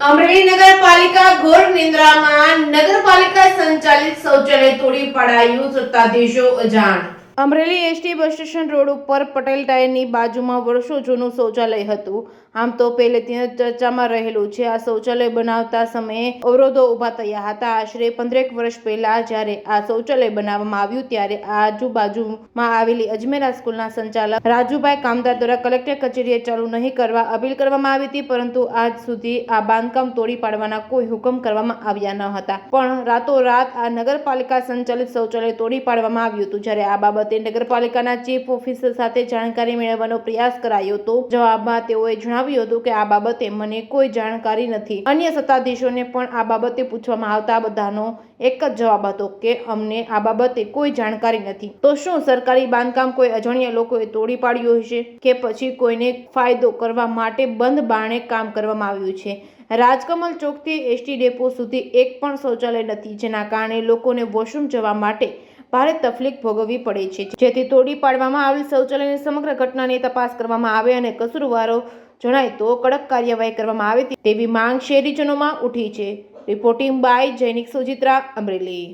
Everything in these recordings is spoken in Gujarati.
અમરેલી નગરપાલિકા ઘોર નિંદ્રામાં, નગરપાલિકા સંચાલિત શૌચાલય તોડી પાડાયું, સત્તાધીશો અજાણ। Amreli ST bus station road ઉપર પટેલ ટાયરની બાજુમાં વર્ષો જૂનું શૌચાલય હતું। આમ તો પહેલેથી ચર્ચામાં રહેલું છે। આ શૌચાલય બનાવતા સમયે અવરોધો ઊભા થયા હતા। આશરે 15 વર્ષ પહેલા જ્યારે આ શૌચાલય બનાવવામાં આવ્યું ત્યારે આજુબાજુમાં આવેલી અજમેરા સ્કૂલના સંચાલક રાજુભાઈ કામદાર દ્વારા કલેક્ટર કચેરીએ ચાલુ નહીં કરવા અપીલ કરવામાં આવી હતી, પરંતુ આજ સુધી આ બાંધકામ તોડી પાડવાના કોઈ હુકમ કરવામાં આવ્યા ન હતા। પણ રાતોરાત આ નગરપાલિકા સંચાલિત શૌચાલય તોડી પાડવામાં આવ્યું હતું। જ્યારે આ બાબતે નગરપાલિકાના ચીફ ઓફિસર સાથે જાણકારી મેળવવાનો પ્રયાસ કરાયો તો જવાબમાં તેઓએ જણાવ્યું હતું કે આ બાબતે મને કોઈ જાણકારી નથી। અન્ય સત્તાધીશોને પણ આ બાબતે પૂછવામાં આવતા બધાનો એક જ જવાબ હતો કે અમને આ બાબતે કોઈ જાણકારી નથી। તો શું સરકારી બાંધકામ કોઈ અજાણ્યા લોકોએ તોડી પાડ્યું હશે કે પછી કોઈને ફાયદો કરવા માટે બંધ બારણે કામ કરવામાં આવ્યું છે? રાજકમલ ચોકથી એસટી ડેપો સુધી એક પણ શૌચાલય નથી, જેના કારણે લોકોને વોશરૂમ જવા માટે ભારે તકલીફ ભોગવવી પડે છે। જેથી તોડી પાડવામાં આવેલ શૌચાલયની સમગ્ર ઘટનાની તપાસ કરવામાં આવે અને કસૂરવારો જણાય તો કડક કાર્યવાહી કરવામાં આવે તેવી માંગ શહેરીજનોમાં ઉઠી છે। Reporting by Jainik Sujitra, Amreli.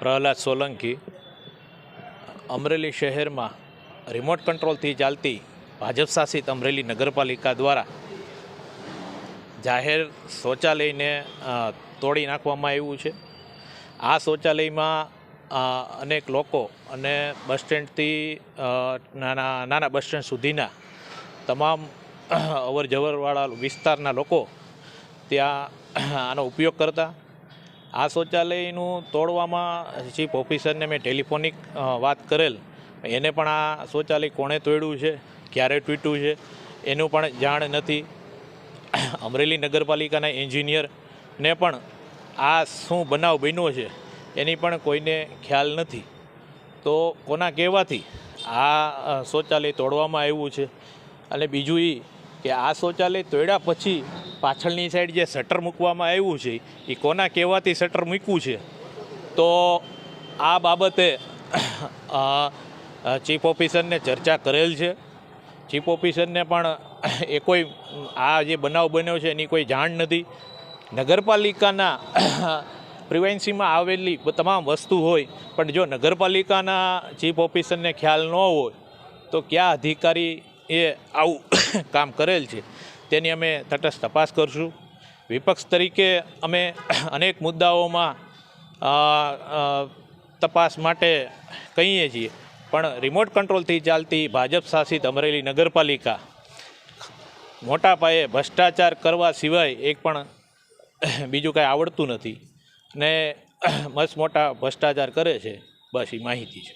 પ્રહલાદ સોલંકી। અમરેલી શહેરમાં રિમોટ કંટ્રોલથી ચાલતી ભાજપ શાસિત અમરેલી નગરપાલિકા દ્વારા જાહેર શૌચાલયને તોડી નાખવામાં આવ્યું છે। આ શૌચાલયમાં અનેક લોકો અને બસ સ્ટેન્ડથી નાના બસ સ્ટેન્ડ સુધીના તમામ અવર જવરવાળા વિસ્તારના લોકો ત્યાં આનો ઉપયોગ કરતા। આ શૌચાલયનું તોડવામાં ચીફ ઓફિસરને મેં ટેલિફોનિક વાત કરેલ, એને પણ આ શૌચાલય કોણે તોડ્યું છે, ક્યારે તૂટ્યું છે એનું પણ જાણ નથી। અમરેલી નગરપાલિકાના એન્જિનિયરને પણ આ શું બનાવ બન્યો છે એની પણ કોઈને ખ્યાલ નથી। તો કોના કહેવાથી આ શૌચાલય તોડવામાં આવ્યું છે? અને બીજું એ કે આ શૌચાલય તોડ્યા પછી પાછળની સાઈડ જે શટર મૂકવામાં આવ્યું છે એ કોના કહેવાથી શટર મૂક્યું છે? તો આ બાબતે ચીફ ઓફિસરને ચર્ચા કરેલ છે। ચીફ ઓફિસરને પણ એ કોઈ આ જે બનાવ બન્યો છે એની કોઈ જાણ નથી। નગરપાલિકાના પ્રિવેન્સીમાં આવેલી તમામ વસ્તુ હોય, પણ જો નગરપાલિકાના ચીફ ઓફિસરને ખ્યાલ ન હોય તો કયા અધિકારી એ આવું કામ કરેલ છે તેની અમે તટસ્થ તપાસ કરશું। વિપક્ષ તરીકે અમે અનેક મુદ્દાઓમાં તપાસ માટે કહીએ છીએ, પણ રિમોટ કંટ્રોલથી ચાલતી ભાજપ શાસિત અમરેલી નગરપાલિકા મોટા પાયે ભ્રષ્ટાચાર કરવા સિવાય એક પણ બીજું કાંઈ આવડતું નથી ને મસ્ત મોટા ભ્રષ્ટાચાર કરે છે, બસ એ માહિતી છે।